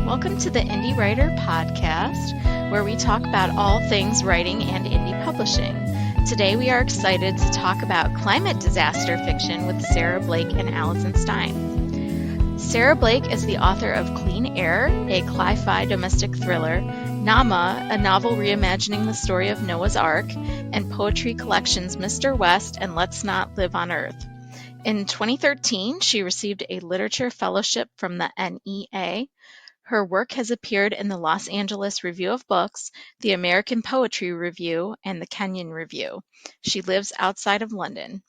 Welcome to the Indie Writer Podcast, where we talk about all things writing and indie publishing. Today we are excited to talk about climate disaster fiction with Sarah Blake and Alison Stine. Sarah Blake is the author of Clean Air, a cli-fi domestic thriller, Naamah, a novel reimagining the story of Noah's Ark, and poetry collections Mr. West and Let's Not Live on Earth. In 2013, she received a literature fellowship from the NEA. Her work has appeared in the Los Angeles Review of Books, the American Poetry Review, and the Kenyon Review. She lives outside of London.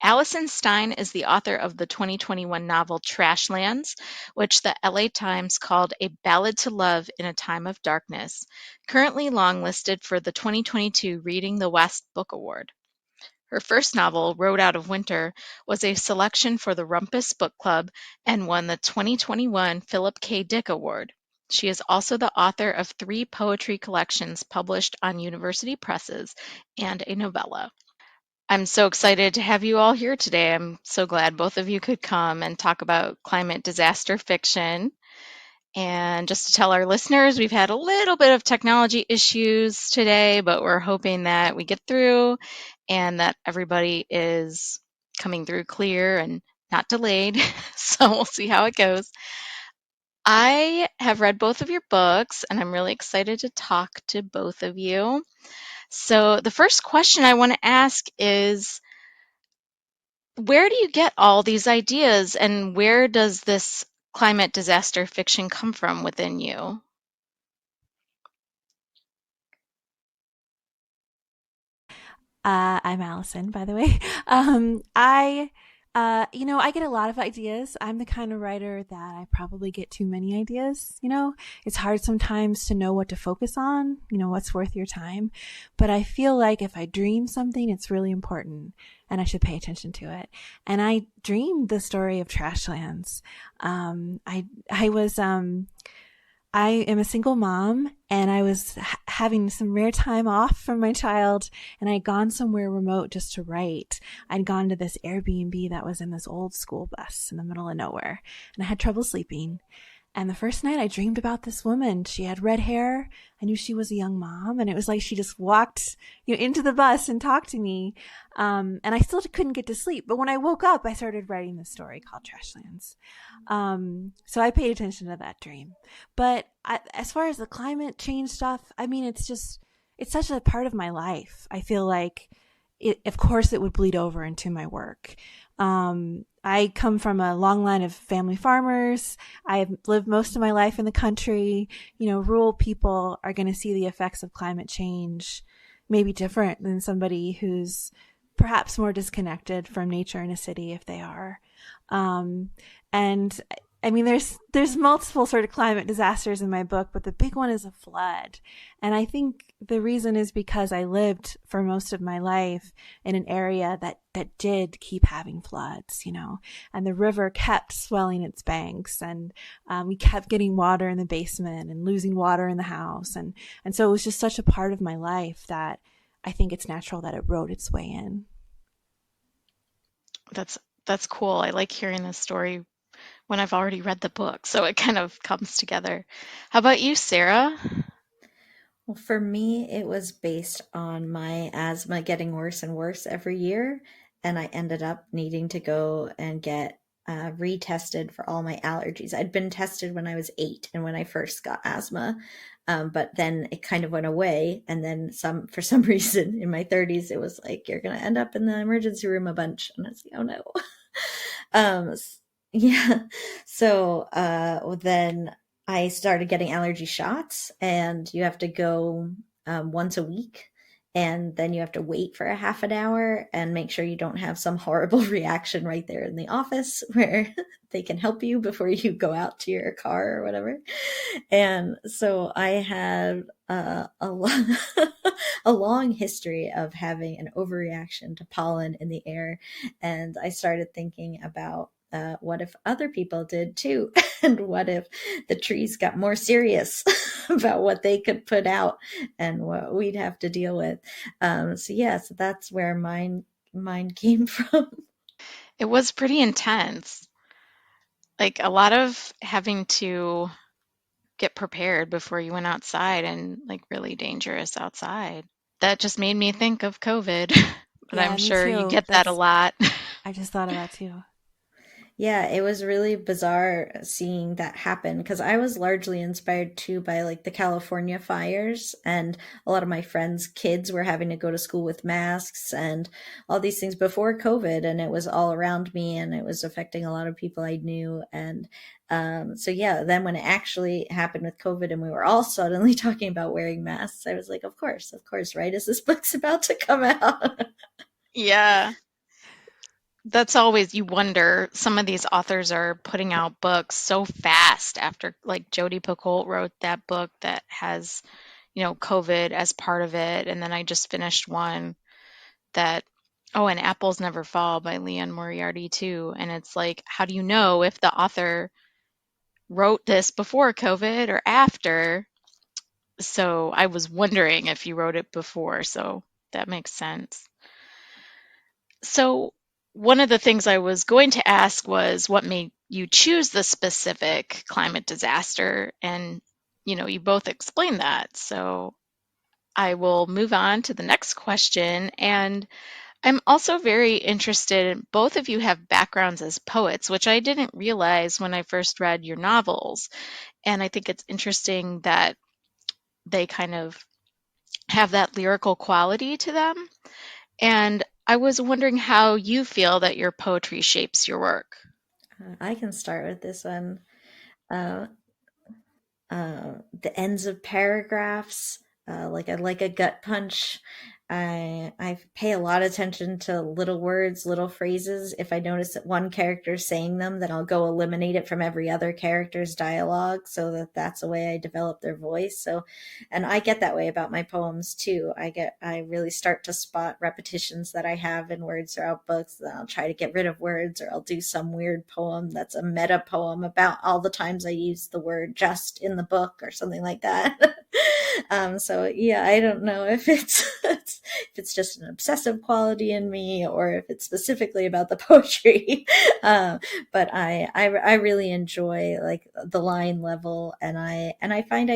Alison Stine is the author of the 2021 novel Trashlands, which the LA Times called a ballad to love in a time of darkness, currently longlisted for the 2022 Reading the West Book Award. Her first novel, Road Out of Winter, was a selection for the Rumpus Book Club and won the 2021 Philip K. Dick Award. She is also the author of 3 poetry collections published on university presses and a novella. I'm so excited to have you all here today. I'm so glad both of you could come and talk about climate disaster fiction. And just to tell our listeners, we've had a little bit of technology issues today, but we're hoping that we get through and that everybody is coming through clear and not delayed. So we'll see how it goes. I have read both of your books, and I'm really excited to talk to both of you. So the first question I want to ask is, where do you get all these ideas, and where does this climate disaster fiction come from within you? I'm Allison, by the way. I get a lot of ideas. I'm the kind of writer that I probably get too many ideas. It's hard sometimes to know what to focus on, what's worth your time. But I feel like if I dream something, it's really important and I should pay attention to it. And I dreamed the story of Trashlands. I am a single mom, and I was having some rare time off from my child, and I had gone somewhere remote just to write. I'd gone to this Airbnb that was in this old school bus in the middle of nowhere, and I had trouble sleeping. And the first night I dreamed about this woman. She had red hair. I knew she was a young mom, and it was like she just walked, into the bus and talked to me. And I still couldn't get to sleep. But when I woke up, I started writing this story called Trashlands. So I paid attention to that dream. But as far as the climate change stuff, it's such a part of my life. I feel like of course it would bleed over into my work. I come from a long line of family farmers. I've lived most of my life in the country. Rural people are going to see the effects of climate change maybe different than somebody who's perhaps more disconnected from nature in a city, if they are. There's multiple sort of climate disasters in my book, but the big one is a flood. And I think the reason is because I lived for most of my life in an area that did keep having floods, and the river kept swelling its banks, and we kept getting water in the basement and losing water in the house. And so it was just such a part of my life that I think it's natural that it wrote its way in. That's cool. I like hearing this story when I've already read the book, so it kind of comes together. How about you, Sarah? Well, for me, it was based on my asthma getting worse and worse every year, and I ended up needing to go and get retested for all my allergies. I'd been tested when I was 8 and when I first got asthma, but then it kind of went away, and then for some reason in my 30s, it was like, you're going to end up in the emergency room a bunch, and I was like, oh no. Yeah. So then I started getting allergy shots, and you have to go once a week, and then you have to wait for a half an hour and make sure you don't have some horrible reaction right there in the office where they can help you before you go out to your car or whatever. And so I had a long history of having an overreaction to pollen in the air, and I started thinking about what if other people did too? And what if the trees got more serious about what they could put out and what we'd have to deal with? So that's where mine came from. It was pretty intense. Like a lot of having to get prepared before you went outside and like really dangerous outside. That just made me think of COVID, but I'm Yeah, me sure you too. get that a lot. I just thought of that too. Yeah, it was really bizarre seeing that happen because I was largely inspired too by like the California fires, and a lot of my friends' kids were having to go to school with masks and all these things before COVID, and it was all around me and it was affecting a lot of people I knew. And so, yeah, then when it actually happened with COVID and we were all suddenly talking about wearing masks, I was like, of course, right? As this book's about to come out. Yeah. That's always, you wonder, some of these authors are putting out books so fast after, like Jodi Picoult wrote that book that has, COVID as part of it. And then I just finished one that, oh, and Apples Never Fall by Leon Moriarty too. And it's like, how do you know if the author wrote this before COVID or after? So I was wondering if you wrote it before. So that makes sense. So one of the things I was going to ask was what made you choose the specific climate disaster? And, you both explained that. So I will move on to the next question. And I'm also very interested, both of you have backgrounds as poets, which I didn't realize when I first read your novels. And I think it's interesting that they kind of have that lyrical quality to them. And I was wondering how you feel that your poetry shapes your work. I can start with this one. Uh, the ends of paragraphs, like a gut punch. I pay a lot of attention to little words, little phrases. If I notice that one character is saying them, then I'll go eliminate it from every other character's dialogue, so that's the way I develop their voice. So, and I get that way about my poems too. I really start to spot repetitions that I have in words throughout books. Then I'll try to get rid of words, or I'll do some weird poem that's a meta poem about all the times I use the word just in the book or something like that. So yeah, I don't know if it's just an obsessive quality in me or if it's specifically about the poetry. um, but I really enjoy like the line level, and I find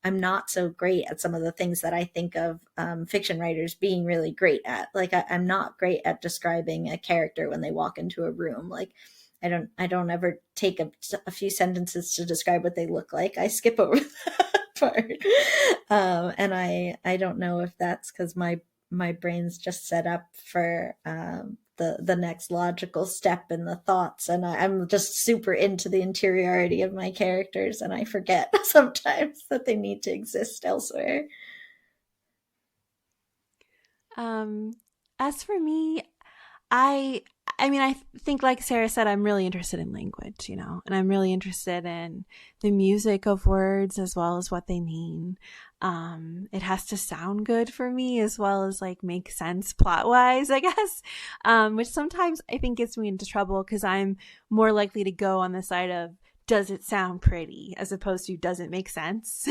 I'm not so great at some of the things that I think of fiction writers being really great at. Like I'm not great at describing a character when they walk into a room. Like I don't ever take a few sentences to describe what they look like. I skip over that part. And I don't know if that's because my brain's just set up for the next logical step in the thoughts, and I'm just super into the interiority of my characters, and I forget sometimes that they need to exist elsewhere. As for me, I I mean, I think, like Sarah said, I'm really interested in language, and I'm really interested in the music of words as well as what they mean. It has to sound good for me as well as like make sense plot wise, I guess. Which sometimes I think gets me into trouble because I'm more likely to go on the side of, does it sound pretty as opposed to does it make sense?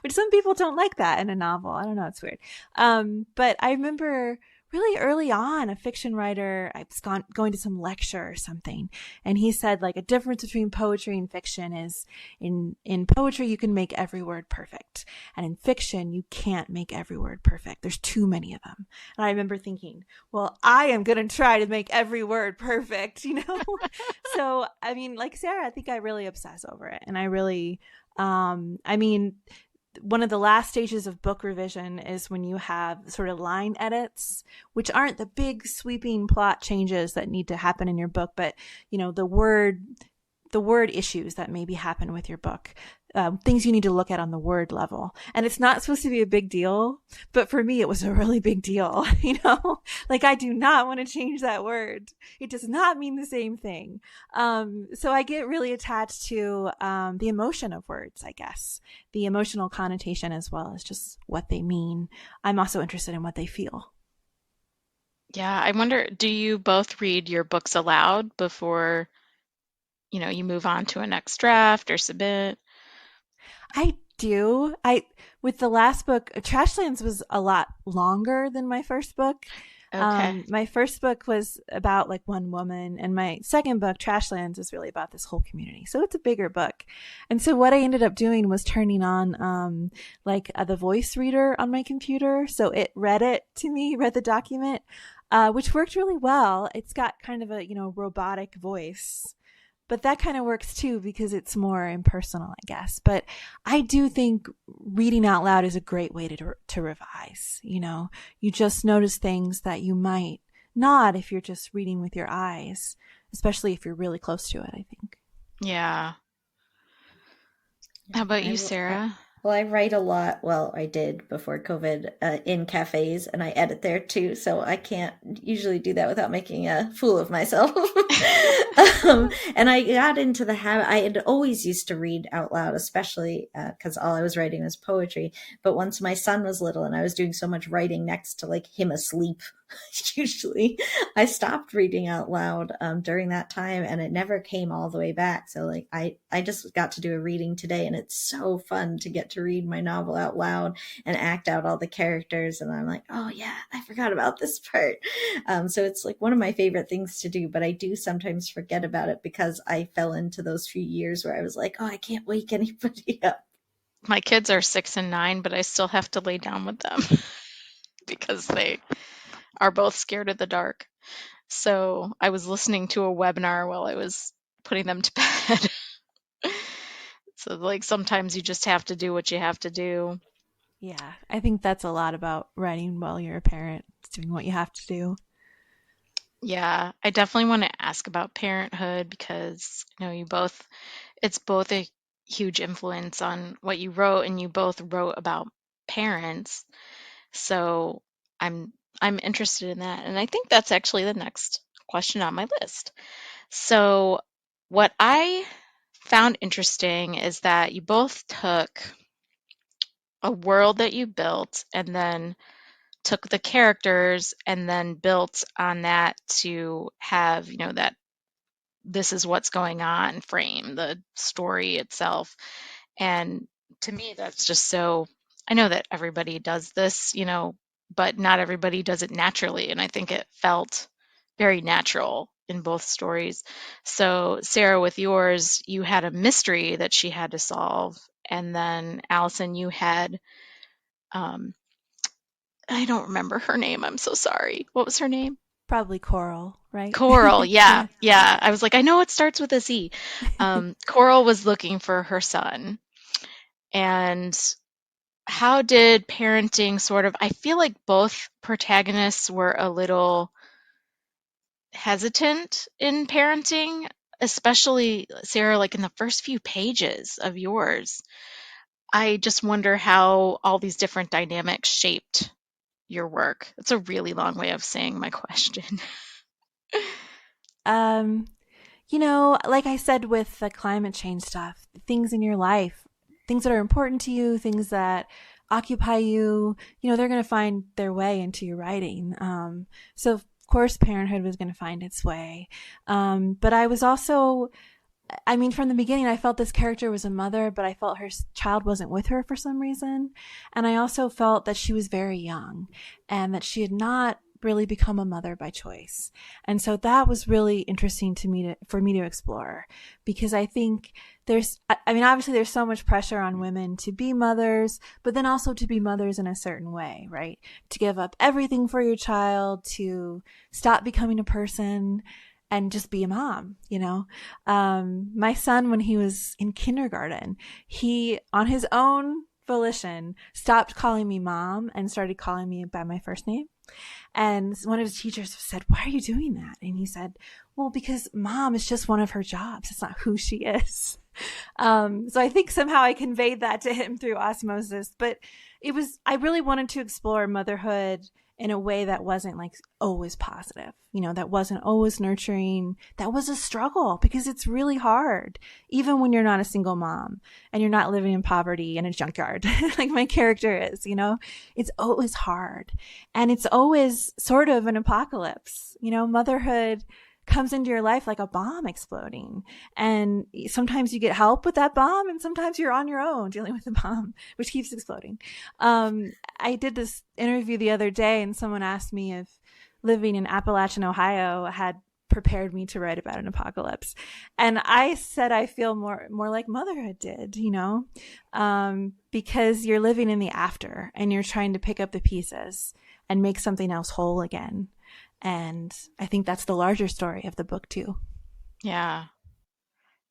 Which some people don't like that in a novel. I don't know. It's weird. But I remember really early on, a fiction writer, I was going to some lecture or something, and he said like a difference between poetry and fiction is in poetry, you can make every word perfect. And in fiction, you can't make every word perfect. There's too many of them. And I remember thinking, well, I am going to try to make every word perfect, So, I mean, like Sarah, I think I really obsess over it. And I really, I mean, one of the last stages of book revision is when you have sort of line edits, which aren't the big sweeping plot changes that need to happen in your book, but the word issues that maybe happen with your book, things you need to look at on the word level. And it's not supposed to be a big deal, but for me, it was a really big deal, like I do not want to change that word. It does not mean the same thing. So I get really attached to the emotion of words, I guess, the emotional connotation as well as just what they mean. I'm also interested in what they feel. Yeah, I wonder, do you both read your books aloud before, you move on to a next draft or submit? I do. With the last book, Trashlands was a lot longer than my first book. Okay. My first book was about like one woman, and my second book, Trashlands, is really about this whole community. So it's a bigger book. And so what I ended up doing was turning on the voice reader on my computer. So it read it to me, read the document, which worked really well. It's got kind of a, robotic voice. But that kind of works too because it's more impersonal, I guess. But I do think reading out loud is a great way to revise. You just notice things that you might not if you're just reading with your eyes, especially if you're really close to it, I think. Yeah. How about you, Sarah? Well, I write a lot. Well, I did before COVID in cafes, and I edit there too. So I can't usually do that without making a fool of myself. And I got into the habit. I had always used to read out loud, especially because all I was writing was poetry. But once my son was little and I was doing so much writing next to like him asleep, usually I stopped reading out loud during that time, and it never came all the way back. So like I just got to do a reading today, and it's so fun to get to read my novel out loud and act out all the characters. And I'm like, oh yeah, I forgot about this part. So it's like one of my favorite things to do, but I do sometimes forget about it because I fell into those few years where I was like, oh, I can't wake anybody up. My kids are 6 and 9, but I still have to lay down with them because they are both scared of the dark. So I was listening to a webinar while I was putting them to bed. So like sometimes you just have to do what you have to do. Yeah, I think that's a lot about writing while you're a parent, doing what you have to do. Yeah, I definitely want to ask about Parenthood because it's both a huge influence on what you wrote, and you both wrote about parents. So I'm interested in that. And I think that's actually the next question on my list. So what I found interesting is that you both took a world that you built and then took the characters and then built on that to have, that this is what's going on frame, the story itself. And to me, that's just so, I know that everybody does this, but not everybody does it naturally. And I think it felt very natural in both stories. So, Sarah, with yours, you had a mystery that she had to solve. And then, Alison, you had, I don't remember her name. I'm so sorry. What was her name? Probably Coral, right? Coral, yeah. I was like, I know it starts with a Z. Coral was looking for her son. And how did parenting sort of, I feel like both protagonists were a little hesitant in parenting, especially Sarah, like in the first few pages of yours. I just wonder how all these different dynamics shaped your work. It's a really long way of saying my question. Like I said with the climate change stuff, things in your life, things that are important to you, things that occupy you, they're going to find their way into your writing. So of course Parenthood was going to find its way. But I was also, from the beginning, I felt this character was a mother, but I felt her child wasn't with her for some reason. And I also felt that she was very young and that she had not really become a mother by choice. And so that was really interesting for me to explore, because I think obviously there's so much pressure on women to be mothers, but then also to be mothers in a certain way, right? To give up everything for your child, to stop becoming a person and just be a mom, My son, when he was in kindergarten, he, on his own volition, stopped calling me mom and started calling me by my first name. And one of his teachers said, why are you doing that? And he said, well, because mom is just one of her jobs. It's not who she is. So I think somehow I conveyed that to him through osmosis, but I really wanted to explore motherhood in a way that wasn't like always positive, that wasn't always nurturing. That was a struggle because it's really hard, even when you're not a single mom and you're not living in poverty in a junkyard like my character is, it's always hard. And it's always sort of an apocalypse, motherhood comes into your life like a bomb exploding. And sometimes you get help with that bomb, and sometimes you're on your own dealing with the bomb, which keeps exploding. I did this interview the other day, and someone asked me if living in Appalachian, Ohio had prepared me to write about an apocalypse. And I said I feel more like motherhood did, because you're living in the after and you're trying to pick up the pieces and make something else whole again. And I think that's the larger story of the book too. Yeah.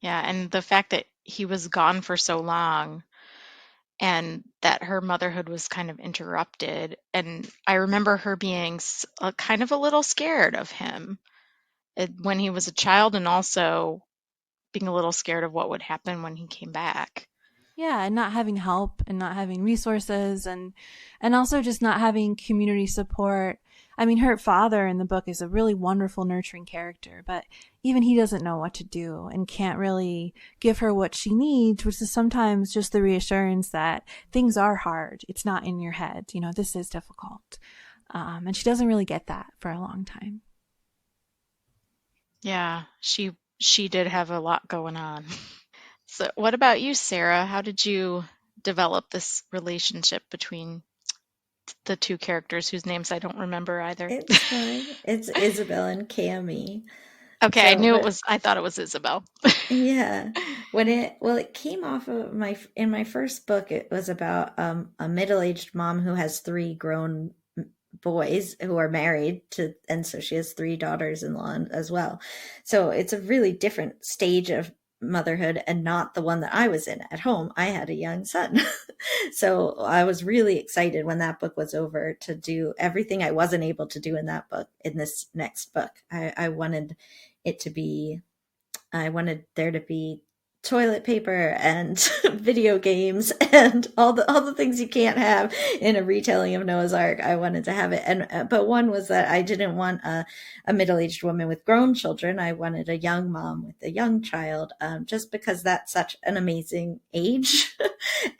Yeah. And the fact that he was gone for so long and that her motherhood was kind of interrupted. And I remember her being kind of a little scared of him when he was a child, and also being a little scared of what would happen when he came back. Yeah, and not having help and not having resources and also just not having community support. I mean, her father in the book is a really wonderful, nurturing character, but even he doesn't know what to do and can't really give her what she needs, which is sometimes just the reassurance that things are hard. It's not in your head. This is difficult. And she doesn't really get that for a long time. Yeah, she did have a lot going on. So what about you, Sarah? How did you develop this relationship between the two characters whose names I don't remember either? It's fine. It's Isabel and Cammy. Okay, So, I thought it was Isabel. yeah, it came off of in my first book. It was about a middle-aged mom who has three grown boys who are married to, and so she has three daughters-in-law as well. So it's a really different stage of motherhood and not the one that I was in at home. I had a young son. So I was really excited when that book was over to do everything I wasn't able to do in that book in this next book. I wanted it to be, I wanted there to be toilet paper and video games and all the things you can't have in a retelling of Noah's Ark. I wanted to have it, and but one was that I didn't want a middle-aged woman with grown children. I wanted a young mom with a young child, just because that's such an amazing age.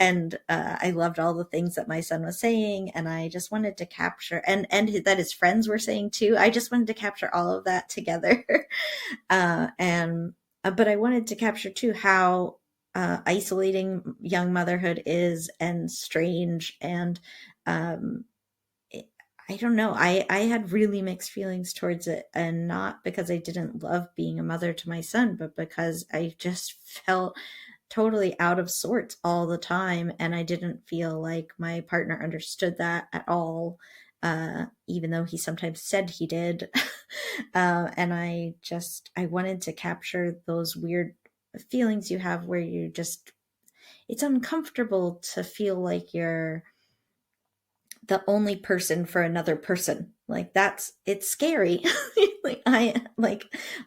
And I loved all the things that my son was saying, and I just wanted to capture, and that his friends were saying too. I just wanted to capture all of that together. And but I wanted to capture too how isolating young motherhood is, and strange, and I don't know. I had really mixed feelings towards it, and not because I didn't love being a mother to my son, but because I just felt totally out of sorts all the time, and I didn't feel like my partner understood that at all, even though he sometimes said he did. And I wanted to capture those weird feelings you have where it's uncomfortable to feel like you're the only person for another person. Like it's scary. I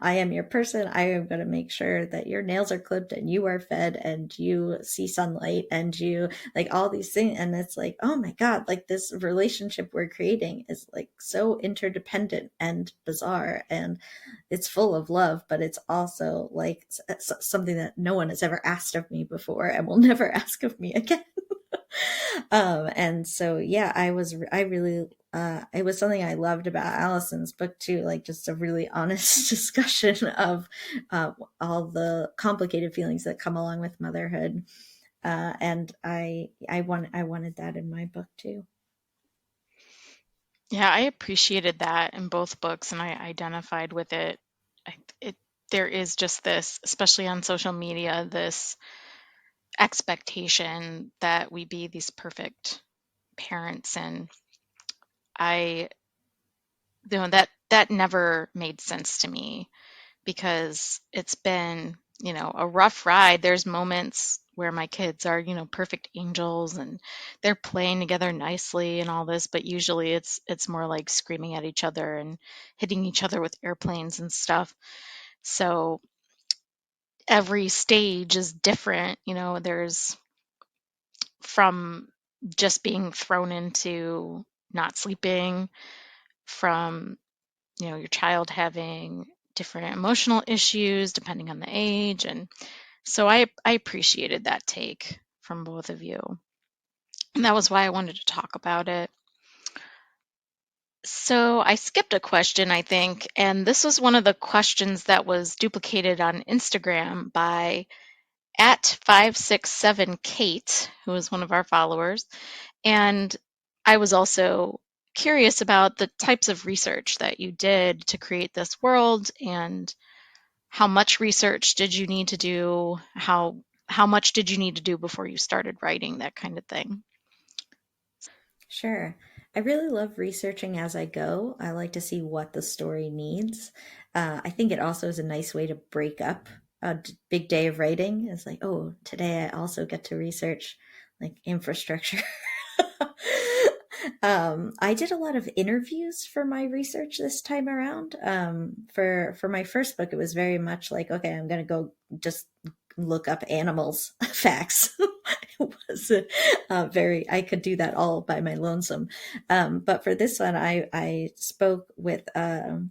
am your person. I am going to make sure that your nails are clipped and you are fed and you see sunlight and you like all these things. And it's like, oh my God, like this relationship we're creating is like so interdependent and bizarre, and it's full of love, but it's also like something that no one has ever asked of me before and will never ask of me again. And so, yeah, I really, it was something I loved about Alison's book too, like just a really honest discussion of, all the complicated feelings that come along with motherhood. And I wanted that in my book too. Yeah, I appreciated that in both books, and I identified with it. There is just this, especially on social media, this expectation that we be these perfect parents, and that never made sense to me, because it's been a rough ride. There's moments where my kids are perfect angels and they're playing together nicely and all this, but usually it's more like screaming at each other and hitting each other with airplanes and stuff. So every stage is different. There's from just being thrown into not sleeping, from your child having different emotional issues depending on the age. And so I appreciated that take from both of you. And that was why I wanted to talk about it. So I skipped a question, I think, and this was one of the questions that was duplicated on Instagram by @567Kate, who is one of our followers. And I was also curious about the types of research that you did to create this world, and how much research did you need to do? How much did you need to do before you started writing, that kind of thing? Sure. I really love researching as I go. I like to see what the story needs. I think it also is a nice way to break up a big day of writing. It's like, oh, today I also get to research like infrastructure. I did a lot of interviews for my research this time around. For my first book, it was very much like, okay, I'm going to go just look up animals facts. It was I could do that all by my lonesome. But for this one, I spoke with a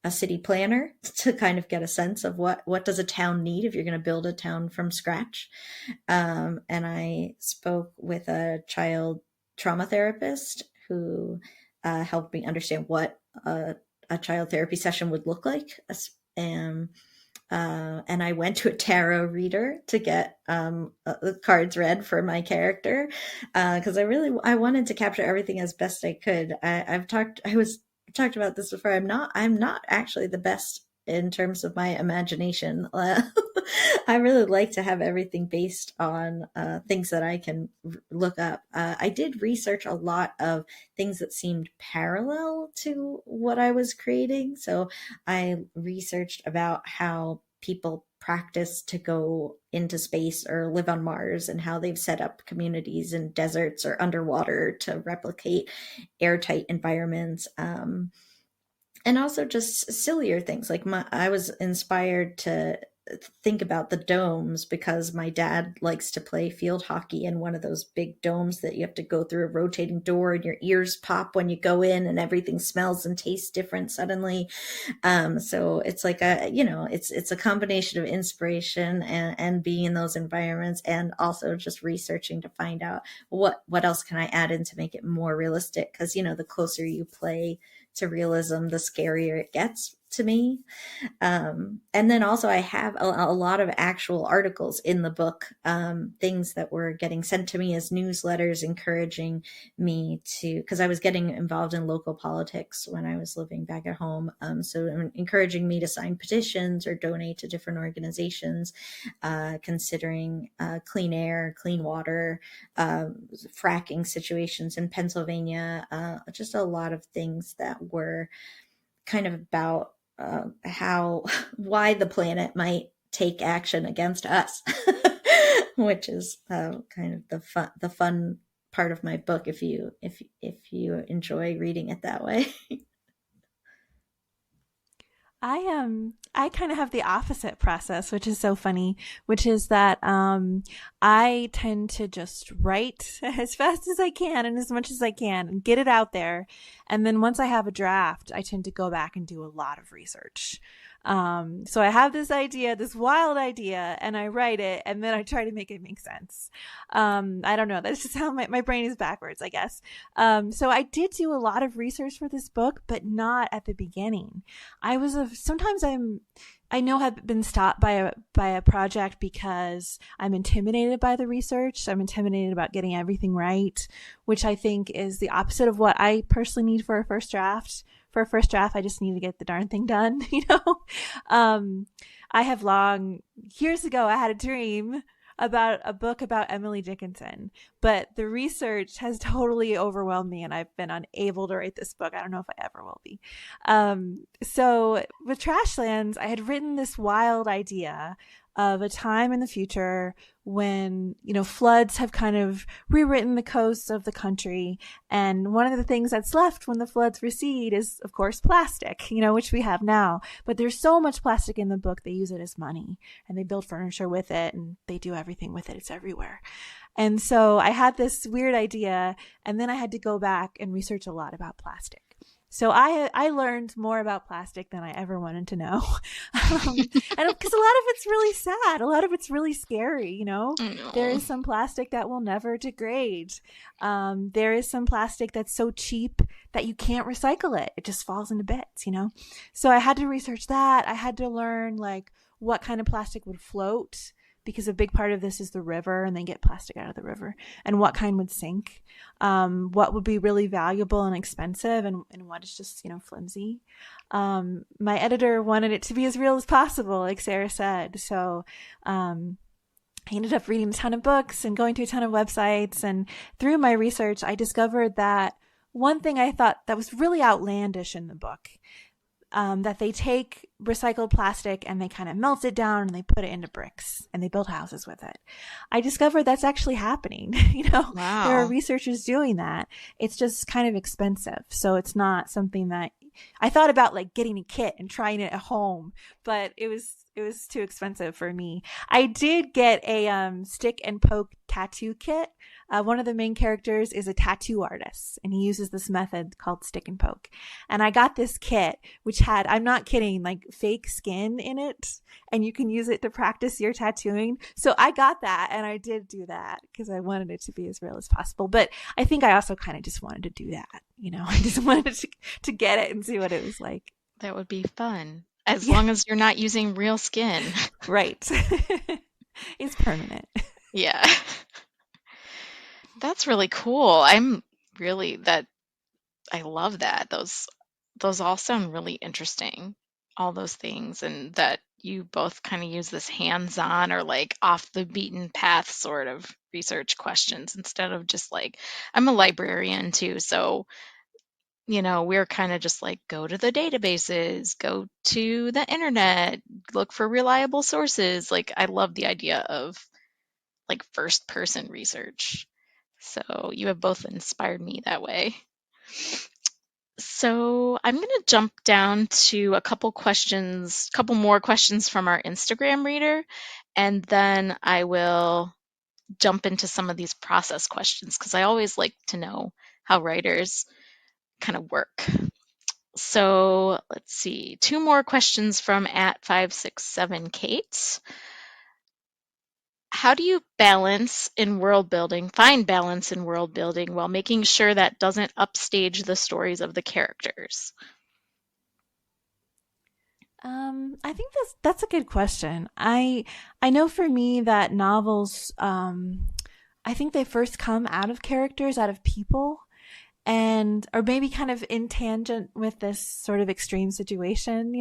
city planner to kind of get a sense of what does a town need if you're going to build a town from scratch. And I spoke with a child trauma therapist who helped me understand what a child therapy session would look like. And I went to a tarot reader to get the cards read for my character because I wanted to capture everything as best I could. I've talked about this before. I'm not actually the best in terms of my imagination. I really like to have everything based on things that I can look up. I did research a lot of things that seemed parallel to what I was creating. So I researched about how people practice to go into space or live on Mars and how they've set up communities in deserts or underwater to replicate airtight environments. And also just sillier things like I was inspired to think about the domes because my dad likes to play field hockey in one of those big domes that you have to go through a rotating door and your ears pop when you go in and everything smells and tastes different suddenly. So it's like it's a combination of inspiration and being in those environments and also just researching to find out what else can I add in to make it more realistic. Because, the closer you play to realism, the scarier it gets to me. And then also I have a lot of actual articles in the book, things that were getting sent to me as newsletters, encouraging me because I was getting involved in local politics when I was living back at home. So encouraging me to sign petitions or donate to different organizations, considering clean air, clean water, fracking situations in Pennsylvania, just a lot of things that were kind of about why the planet might take action against us, which is kind of the fun part of my book if you enjoy reading it that way. I kind of have the opposite process, which is so funny, which is that I tend to just write as fast as I can and as much as I can and get it out there. And then once I have a draft, I tend to go back and do a lot of research. So I have this idea, this wild idea, and I write it, and then I try to make it make sense. I don't know. That's just how my brain is backwards, I guess. So I did do a lot of research for this book, but not at the beginning. Sometimes I know I've been stopped by a project because I'm intimidated by the research. I'm intimidated about getting everything right, which I think is the opposite of what I personally need for a first draft. For a first draft, I just need to get the darn thing done, years ago, I had a dream about a book about Emily Dickinson, but the research has totally overwhelmed me and I've been unable to write this book. I don't know if I ever will be. So with Trashlands, I had written this wild idea of a time in the future when, floods have kind of rewritten the coasts of the country. And one of the things that's left when the floods recede is, of course, plastic, which we have now. But there's so much plastic in the book, they use it as money and they build furniture with it and they do everything with it. It's everywhere. And so I had this weird idea, and then I had to go back and research a lot about plastic. So I learned more about plastic than I ever wanted to know. And because a lot of it's really sad. A lot of it's really scary, There is some plastic that will never degrade. There is some plastic that's so cheap that you can't recycle it. It just falls into bits, So I had to research that. I had to learn what kind of plastic would float because a big part of this is the river, and they get plastic out of the river, and what kind would sink, what would be really valuable and expensive, and what is just, flimsy. My editor wanted it to be as real as possible, like Sarah said. So I ended up reading a ton of books and going to a ton of websites. And through my research, I discovered that one thing I thought that was really outlandish in the book, that they take recycled plastic and they kind of melt it down and they put it into bricks and they build houses with it. I discovered that's actually happening. Wow. There are researchers doing that. It's just kind of expensive. So it's not something that I thought about, like getting a kit and trying it at home, but it was too expensive for me. I did get a stick and poke tattoo kit. One of the main characters is a tattoo artist, and he uses this method called stick and poke. And I got this kit, which had, I'm not kidding, like fake skin in it, and you can use it to practice your tattooing. So I got that, and I did do that because I wanted it to be as real as possible. But I think I also kind of just wanted to do that. I just wanted to get it and see what it was like. That would be fun. As long as you're not using real skin. Right. It's permanent. Yeah. That's really cool. I love that. Those all sound really interesting. All those things, and that you both kind of use this hands-on or like off the beaten path sort of research questions instead of just like, I'm a librarian too, so we're kind of just like, go to the databases, go to the internet, look for reliable sources. Like, I love the idea of like first person research. So you have both inspired me that way. So I'm going to jump down to a couple more questions from our Instagram reader, and then I will jump into some of these process questions because I always like to know how writers kind of work. So let's see, 2 more questions from @567Kate. How do you find balance in world building while making sure that doesn't upstage the stories of the characters? I think that's a good question. I know for me that novels, I think they first come out of characters, out of people, or maybe kind of in tangent with this sort of extreme situation,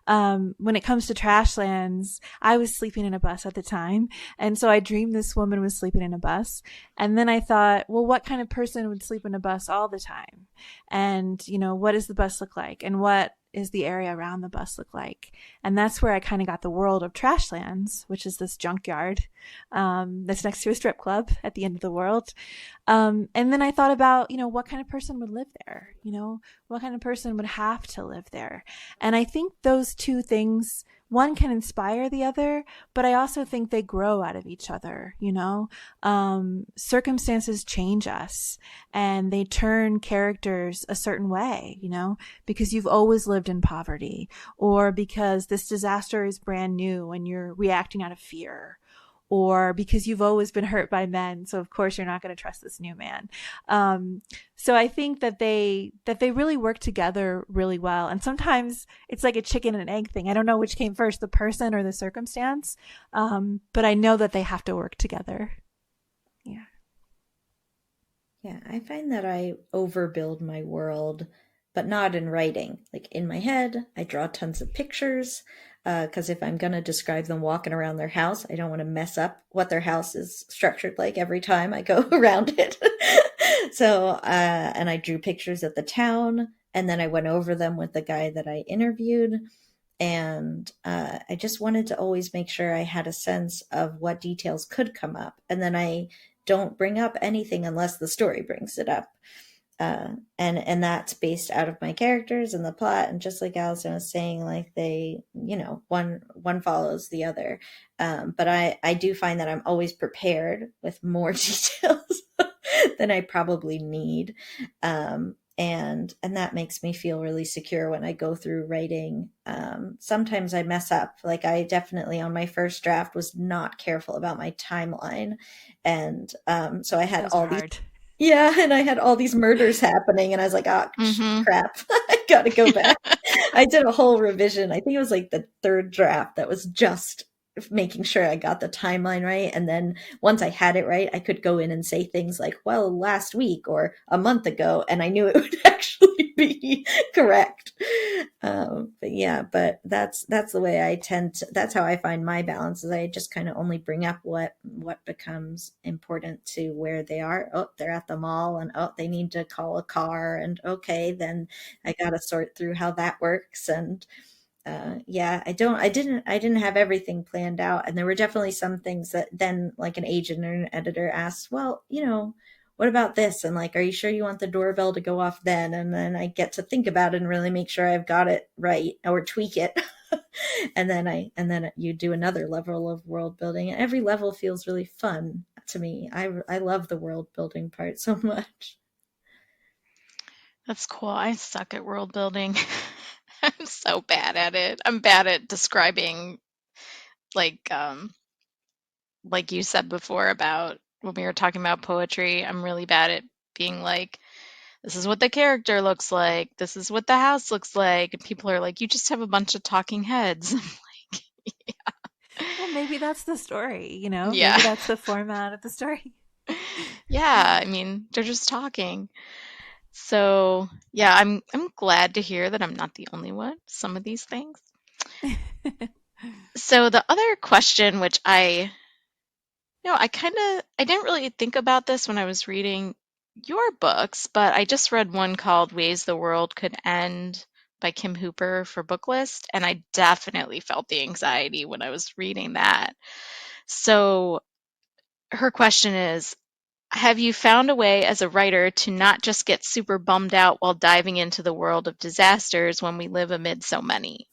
when it comes to Trashlands, I was sleeping in a bus at the time. And so I dreamed this woman was sleeping in a bus. And then I thought, well, what kind of person would sleep in a bus all the time? And, what does the bus look like? And what is the area around the bus look like? And that's where I kind of got the world of Trashlands, which is this junkyard that's next to a strip club at the end of the world. And then I thought about, what kind of person would live there? What kind of person would have to live there? And I think those two things, one can inspire the other, but I also think they grow out of each other. Circumstances change us and they turn characters a certain way, because you've always lived in poverty, or because this disaster is brand new and you're reacting out of fear, or because you've always been hurt by men, so of course you're not going to trust this new man. So I think that they really work together really well. And sometimes it's like a chicken and egg thing. I don't know which came first, the person or the circumstance, but I know that they have to work together. Yeah. Yeah, I find that I overbuild my world, but not in writing. Like in my head, I draw tons of pictures, because if I'm going to describe them walking around their house, I don't want to mess up what their house is structured like every time I go around it. So, and I drew pictures of the town, and then I went over them with the guy that I interviewed. And I just wanted to always make sure I had a sense of what details could come up. And then I don't bring up anything unless the story brings it up. And that's based out of my characters and the plot. And just like Alison was saying, like they, one follows the other. But I do find that I'm always prepared with more details than I probably need. And that makes me feel really secure when I go through writing. Sometimes I mess up. Like I definitely on my first draft was not careful about my timeline. And so I had all these. Yeah, and I had all these murders happening, and I was like, oh, crap, I gotta go back. I did a whole revision. I think it was like the third draft that was just making sure I got the timeline right. And then once I had it right, I could go in and say things like, well, last week or a month ago, and I knew it would actually be correct. But yeah, but that's the way I tend to, that's how I find my balance, is I just kind of only bring up what becomes important to where they are. Oh, they're at the mall, and oh, they need to call a car, and okay, then I got to sort through how that works. And yeah, I didn't have everything planned out. And there were definitely some things that then, like, an agent or an editor asked, well, what about this? And like, are you sure you want the doorbell to go off then? And then I get to think about it and really make sure I've got it right, or tweak it. and then you do another level of world building. Every level feels really fun to me. I love the world building part so much. That's cool. I suck at world building. I'm so bad at it. I'm bad at describing, like you said before about when we were talking about poetry. I'm really bad at being like, this is what the character looks like. This is what the house looks like. And people are like, you just have a bunch of talking heads. I'm like, Well, maybe that's the story, Maybe yeah. that's the format of the story. Yeah, I mean, they're just talking. So, yeah, I'm glad to hear that I'm not the only one, some of these things. So the other question, which I didn't really think about this when I was reading your books, but I just read one called Ways the World Could End by Kim Hooper for Booklist, and I definitely felt the anxiety when I was reading that. So her question is, have you found a way as a writer to not just get super bummed out while diving into the world of disasters when we live amid so many?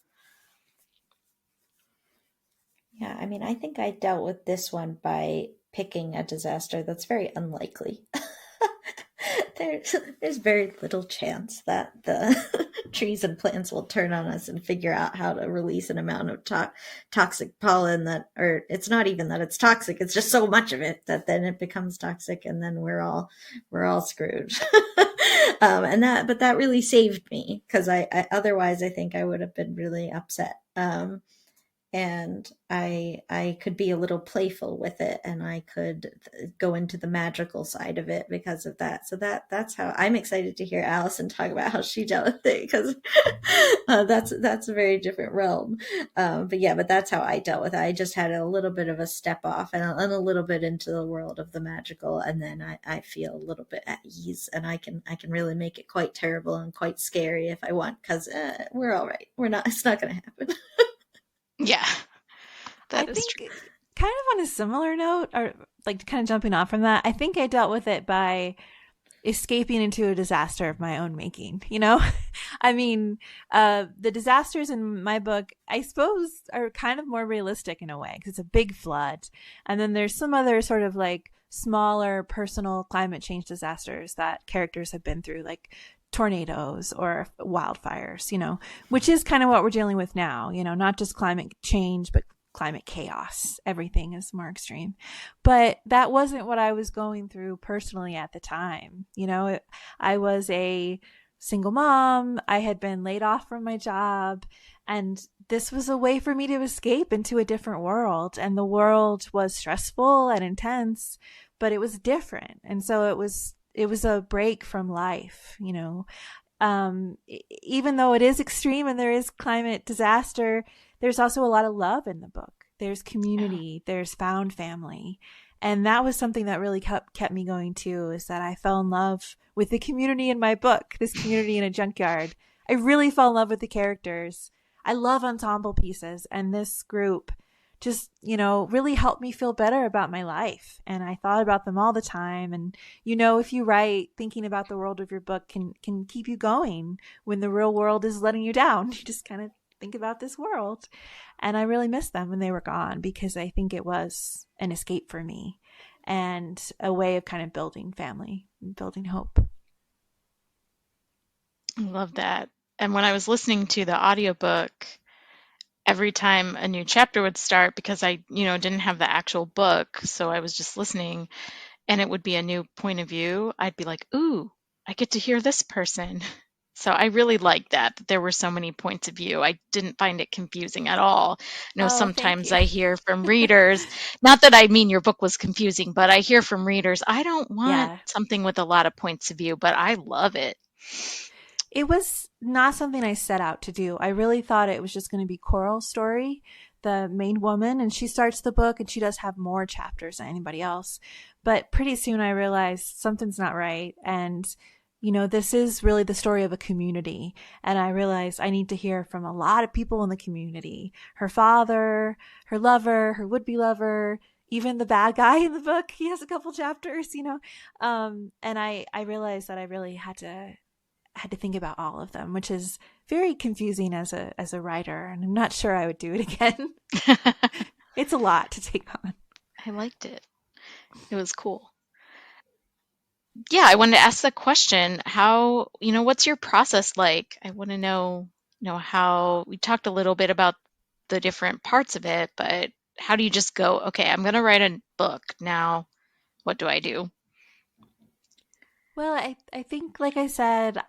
Yeah, I mean, I think I dealt with this one by picking a disaster that's very unlikely. There's very little chance that the trees and plants will turn on us and figure out how to release an amount of toxic pollen that, or it's not even that it's toxic, it's just so much of it that then it becomes toxic, and then we're all screwed. But that really saved me, because I otherwise I think I would have been really upset. And I could be a little playful with it, and I could go into the magical side of it because of that. So that's how I'm excited to hear Alison talk about how she dealt with it, because that's a very different realm. But that's how I dealt with it. I just had a little bit of a step off and a little bit into the world of the magical, and then I feel a little bit at ease, and I can really make it quite terrible and quite scary if I want, because we're all right. It's not going to happen. Yeah, I that is think true. kind of on a similar note, or like kind of jumping off from that, I think I dealt with it by escaping into a disaster of my own making, I mean, the disasters in my book, I suppose, are kind of more realistic in a way, because it's a big flood. And then there's some other sort of like smaller personal climate change disasters that characters have been through, like tornadoes or wildfires, which is kind of what we're dealing with now, not just climate change, but climate chaos. Everything is more extreme. But that wasn't what I was going through personally at the time. I was a single mom. I had been laid off from my job, and this was a way for me to escape into a different world. And the world was stressful and intense, but it was different. And so it was a break from life, even though it is extreme and there is climate disaster, there's also a lot of love in the book. There's community, there's found family. And that was something that really kept me going too, is that I fell in love with the community in my book, this community in a junkyard. I really fell in love with the characters. I love ensemble pieces, and this group just, really helped me feel better about my life. And I thought about them all the time. And, if you write, thinking about the world of your book can keep you going when the real world is letting you down. You just kind of think about this world. And I really miss them when they were gone, because I think it was an escape for me and a way of kind of building family and building hope. I love that. And when I was listening to the audiobook, every time a new chapter would start, because I, didn't have the actual book, so I was just listening, and it would be a new point of view, I'd be like, ooh, I get to hear this person. So I really liked that there were so many points of view. I didn't find it confusing at all. You know, Oh, thank sometimes you. I hear from readers, not that I mean your book was confusing, but I hear from readers, I don't want Yeah. something with a lot of points of view, but I love it. It was not something I set out to do. I really thought it was just going to be Coral's story, the main woman, and she starts the book and she does have more chapters than anybody else. But pretty soon I realized something's not right. And, you know, this is really the story of a community. And I realized I need to hear from a lot of people in the community. Her father, her lover, her would-be lover, even the bad guy in the book. He has a couple chapters, you know. And I realized that I really had to think about all of them, which is very confusing as a writer, and I'm not sure I would do it again. It's a lot to take on. I liked it. It was cool. Yeah, I wanted to ask the question, how, you know, what's your process like? I want to know, how we talked a little bit about the different parts of it, but how do you just go, okay, I'm going to write a book. Now, what do I do? Well, I think, like I said,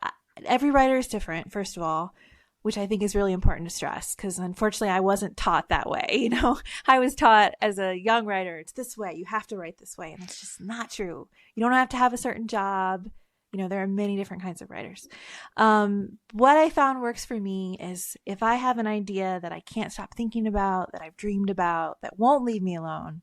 every writer is different, first of all, which I think is really important to stress, because unfortunately I wasn't taught that way. You know, I was taught as a young writer, it's this way, you have to write this way. And that's just not true. You don't have to have a certain job. You know, there are many different kinds of writers. What I found works for me is if I have an idea that I can't stop thinking about, that I've dreamed about, that won't leave me alone,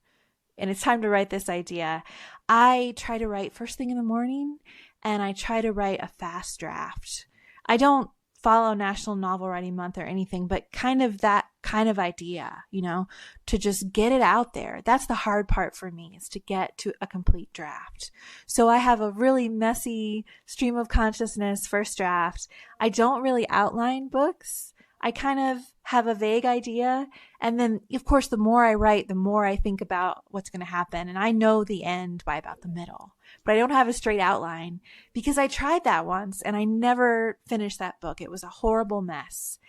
and it's time to write this idea, I try to write first thing in the morning, and I try to write a fast draft. I don't follow National Novel Writing Month or anything, but kind of that kind of idea, you know, to just get it out there. That's the hard part for me, is to get to a complete draft. So I have a really messy stream of consciousness first draft. I don't really outline books. I kind of have a vague idea. And then, of course, the more I write, the more I think about what's going to happen. And I know the end by about the middle. But I don't have a straight outline, because I tried that once and I never finished that book. It was a horrible mess.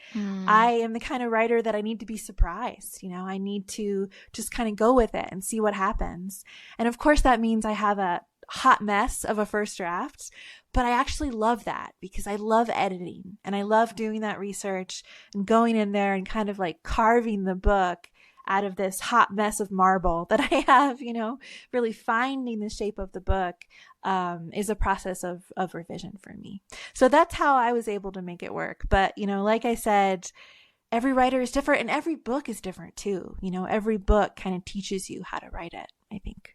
I am the kind of writer that I need to be surprised. You know, I need to just kind of go with it and see what happens. And of course, that means I have a hot mess of a first draft, but I actually love that, because I love editing and I love doing that research and going in there and kind of like carving the book out of this hot mess of marble that I have, you know, really finding the shape of the book is a process of revision for me. So that's how I was able to make it work. But, you know, like I said, every writer is different and every book is different too. You know, every book kind of teaches you how to write it, I think.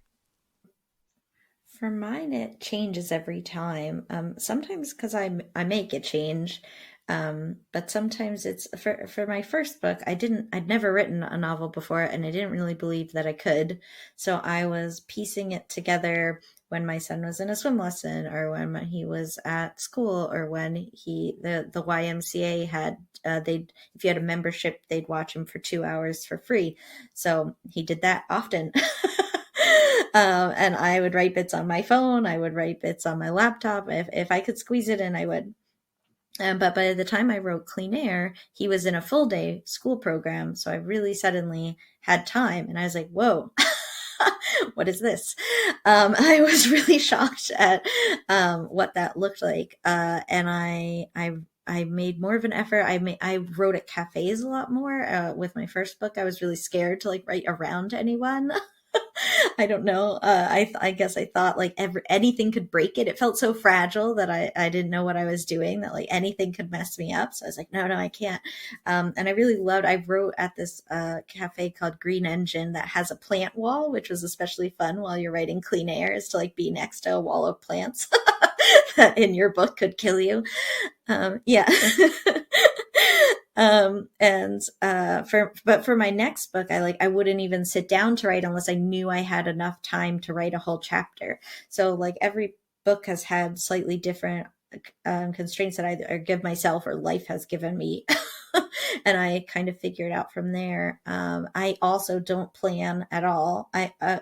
For mine, it changes every time. Sometimes because I make it change, but sometimes it's for my first book. I'd never written a novel before, and I didn't really believe that I could. So I was piecing it together when my son was in a swim lesson, or when he was at school, or when the YMCA had if you had a membership, they'd watch him for 2 hours for free. So he did that often. And I would write bits on my phone. I would write bits on my laptop. If I could squeeze it in, I would. But by the time I wrote Clean Air, he was in a full day school program. So I really suddenly had time. And I was like, whoa, what is this? I was really shocked at what that looked like. And I made more of an effort. I wrote at cafes a lot more. With my first book, I was really scared to like write around anyone. I don't know. I guess I thought like anything could break it. It felt so fragile that I didn't know what I was doing, that like anything could mess me up. So I was like, no, I can't. And I really loved, I wrote at this cafe called Green Engine that has a plant wall, which was especially fun while you're writing Clean Air, is to like be next to a wall of plants that in your book could kill you. Yeah. But for my next book, I wouldn't even sit down to write unless I knew I had enough time to write a whole chapter. So like every book has had slightly different constraints that I either give myself or life has given me. And I kind of figure it out from there. I also don't plan at all.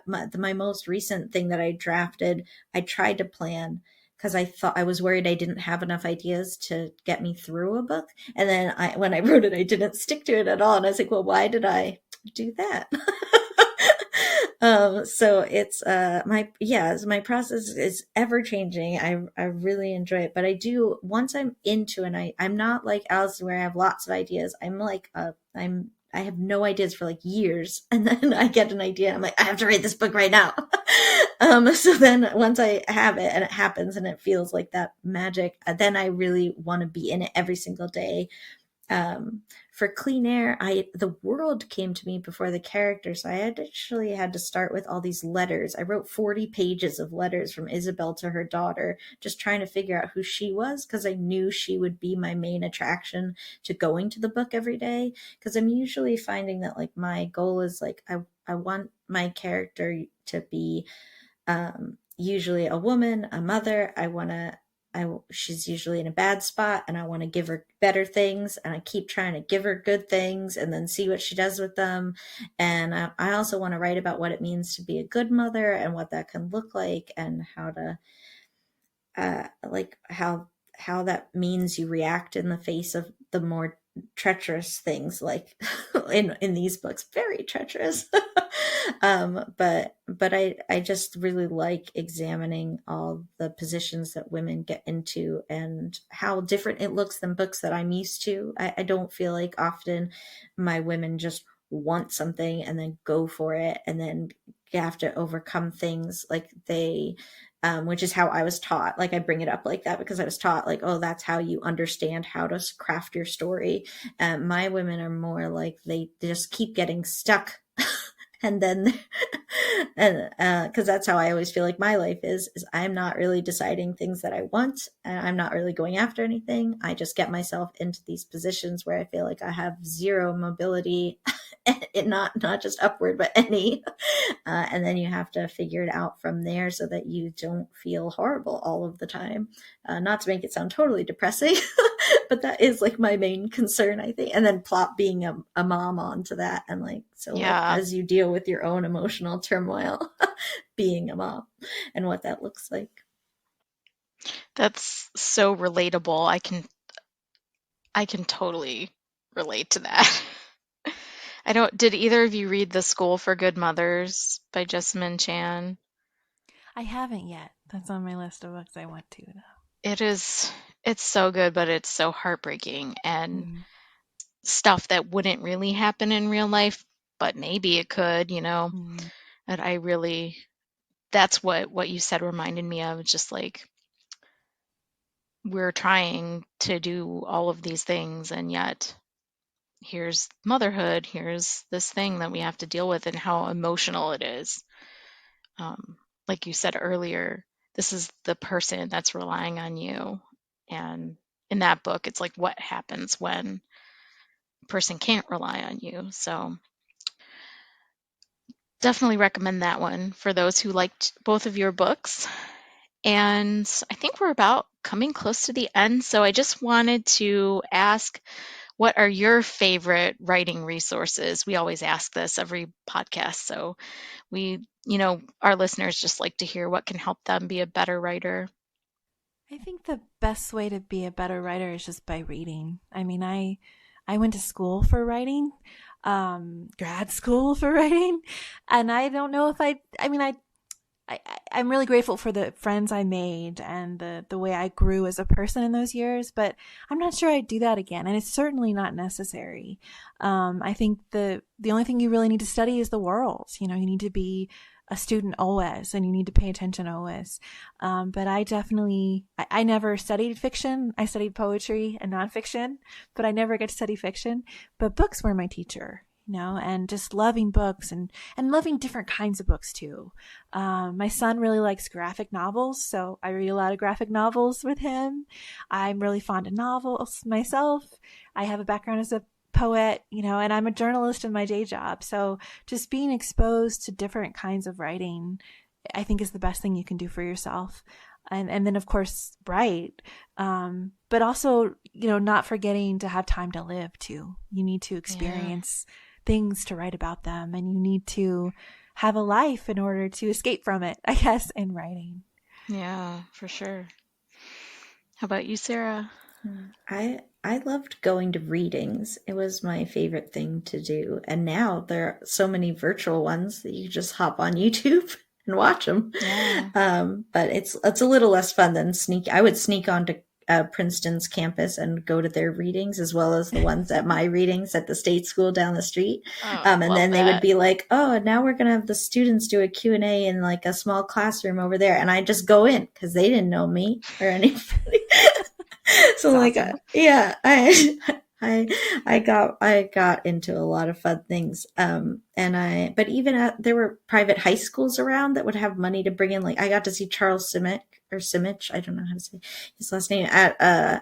My most recent thing that I drafted, I tried to plan, because I was worried I didn't have enough ideas to get me through a book. And then when I wrote it, I didn't stick to it at all. And I was like, well, why did I do that? So it's my process is ever changing. I really enjoy it, but I do, once I'm into, and I'm not like Alison where I have lots of ideas. I'm like I have no ideas for like years, and then I get an idea. I'm like, I have to write this book right now. So then once I have it and it happens and it feels like that magic, then I really want to be in it every single day. For Clean Air, the world came to me before the characters. So I actually had to start with all these letters. I wrote 40 pages of letters from Isabel to her daughter, just trying to figure out who she was, because I knew she would be my main attraction to going to the book every day. Because I'm usually finding that like my goal is like I want my character to be usually a woman, a mother. She's usually in a bad spot, and I want to give her better things, and I keep trying to give her good things and then see what she does with them. And I also want to write about what it means to be a good mother and what that can look like, and how to like how that means you react in the face of the more treacherous things, like in these books, very treacherous. But I just really like examining all the positions that women get into and how different it looks than books that I'm used to. I don't feel like often my women just want something and then go for it, and then you have to overcome things like which is how I was taught. Like I bring it up like that because I was taught like, oh, that's how you understand how to craft your story. My women are more like they just keep getting stuck. And then, and because that's how I always feel like my life is I'm not really deciding things that I want, and I'm not really going after anything. I just get myself into these positions where I feel like I have zero mobility, and not just upward, but any. And then you have to figure it out from there so that you don't feel horrible all of the time. Not to make it sound totally depressing, but that is like my main concern, I think. And then plot being a mom onto that. And like, so Yeah. like, as you deal with your own emotional turmoil, being a mom and what that looks like. That's so relatable. I can totally relate to that. Did either of you read The School for Good Mothers by Jessamine Chan? I haven't yet. That's on my list of books I want to, though. It's so good, but it's so heartbreaking, and stuff that wouldn't really happen in real life, but maybe it could, and that's what you said reminded me of, just like we're trying to do all of these things, and yet here's motherhood, here's this thing that we have to deal with, and how emotional it is. Like you said earlier, this is the person that's relying on you. And in that book, it's like what happens when a person can't rely on you. So definitely recommend that one for those who liked both of your books. And I think we're about coming close to the end. So I just wanted to ask, what are your favorite writing resources? We always ask this every podcast. So our listeners just like to hear what can help them be a better writer. I think the best way to be a better writer is just by reading. I mean, I went to school for writing, grad school for writing, and I don't know if I'm really grateful for the friends I made and the way I grew as a person in those years, but I'm not sure I'd do that again. And it's certainly not necessary. I think the only thing you really need to study is the world. You need to be a student always, and you need to pay attention always. But I never studied fiction. I studied poetry and nonfiction, but I never got to study fiction. But books were my teacher. And just loving books and loving different kinds of books too. My son really likes graphic novels, so I read a lot of graphic novels with him. I'm really fond of novels myself. I have a background as a poet, and I'm a journalist in my day job. So just being exposed to different kinds of writing, I think, is the best thing you can do for yourself. And then, of course, write. But also, not forgetting to have time to live too. You need to experience things to write about them, and you need to have a life in order to escape from it, I guess, in writing. Yeah, for sure. How about you, Sarah? I loved going to readings. It was my favorite thing to do. And now there are so many virtual ones that you just hop on YouTube and watch them. Yeah. But it's a little less fun than I would sneak onto Princeton's campus and go to their readings, as well as the ones at my readings at the state school down the street. And then they would be like, oh, now we're going to have the students do a Q&A in like a small classroom over there. And I just go in because they didn't know me or anybody. So like, awesome. yeah, I got into a lot of fun things. But even there were private high schools around that would have money to bring in. Like I got to see Charles Simic, I don't know how to say his last name, at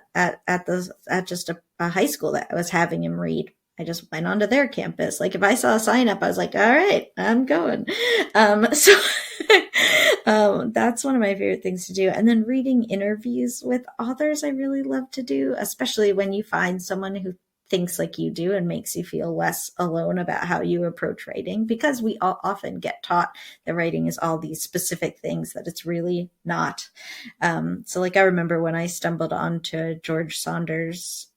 just a high school that was having him read. I just went onto their campus. Like if I saw a sign up, I was like, all right, I'm going. So that's one of my favorite things to do. And then reading interviews with authors, I really love to do, especially when you find someone who thinks like you do and makes you feel less alone about how you approach writing, because we all often get taught that writing is all these specific things that it's really not. So like I remember when I stumbled onto George Saunders'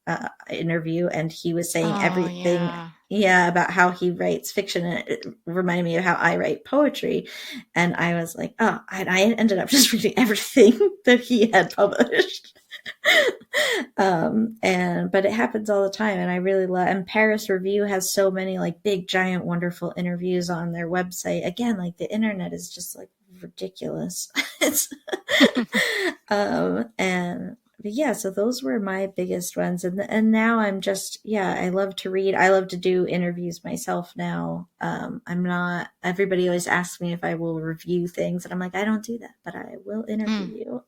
interview, and he was saying everything about how he writes fiction, and it reminded me of how I write poetry. And I was like, oh, and I ended up just reading everything that he had published. But it happens all the time, and I really love, and Paris Review has so many like big, giant, wonderful interviews on their website. Again, like the internet is just like ridiculous. But yeah, so those were my biggest ones. And now I'm just, I love to read. I love to do interviews myself now. Everybody always asks me if I will review things, and I'm like, I don't do that, but I will interview you.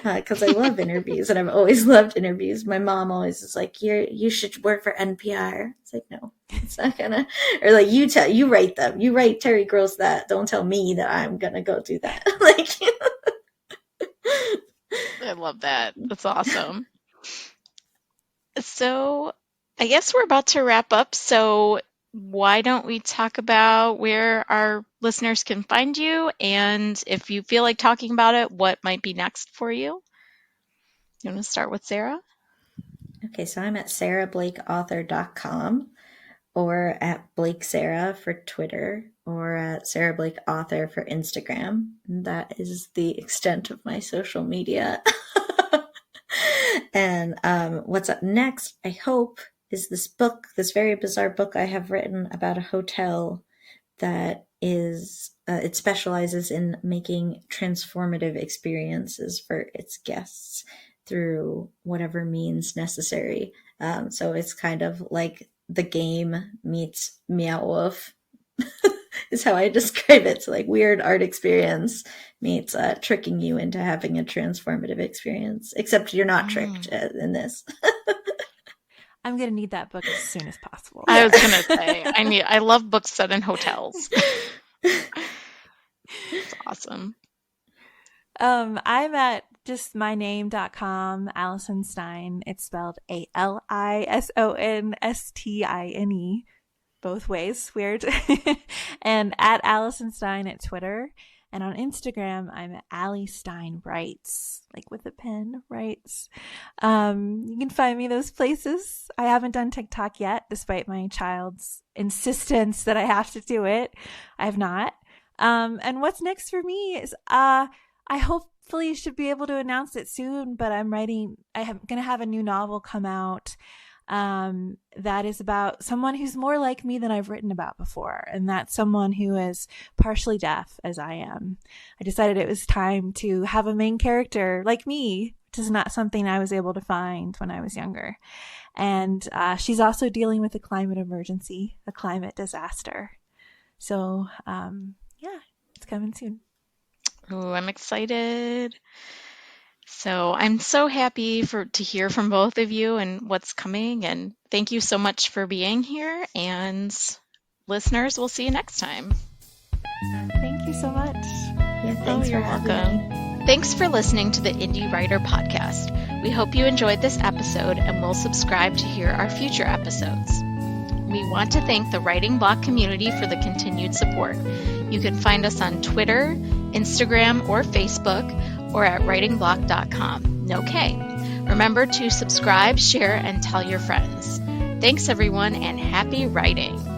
Because I love interviews, and I've always loved interviews. My mom always is like, you should work for NPR. It's like, no, it's not gonna. Or like, you write them. You write Terry Gross that. Don't tell me that I'm gonna go do that. Like, I love that. That's awesome. So I guess we're about to wrap up. So why don't we talk about where our listeners can find you, and if you feel like talking about it, what might be next for you? You want to start with Sarah? Okay, so I'm at sarahblakeauthor.com, or at Blake Sarah for Twitter, or at Sarah Blake Author for Instagram. That is the extent of my social media. And what's up next, I hope, is this book, this very bizarre book I have written about a hotel that is, it specializes in making transformative experiences for its guests through whatever means necessary. So it's kind of like The Game meets Meow Wolf is how I describe it. So like weird art experience meets tricking you into having a transformative experience, except you're not tricked in this. I'm going to need that book as soon as possible. I was going to say, I love books set in hotels. It's awesome. I'm at just myname.com, Alison Stine. It's spelled ALISONSTINE. Both ways. Weird. And at Alison Stine at Twitter. And on Instagram, I'm at Ali Stine Writes, like with a pen, writes. You can find me those places. I haven't done TikTok yet, despite my child's insistence that I have to do it. I have not. And what's next for me is I hopefully should be able to announce it soon, but I'm going to have a new novel come out that is about someone who's more like me than I've written about before, and that's someone who is partially deaf, as I am. I decided it was time to have a main character like me, which is not something I was able to find when I was younger. And she's also dealing with a climate emergency, a climate disaster. So it's coming soon. Oh, I'm excited. So I'm so happy to hear from both of you and what's coming. And thank you so much for being here. And listeners, we'll see you next time. Thank you so much. Yeah, thanks you're for having welcome. me. Thanks for listening to the Indie Writer Podcast. We hope you enjoyed this episode and will subscribe to hear our future episodes. We want to thank the Writing Block community for the continued support. You can find us on Twitter, Instagram, or Facebook, or at writingblock.com. No K. Remember to subscribe, share, and tell your friends. Thanks, everyone, and happy writing!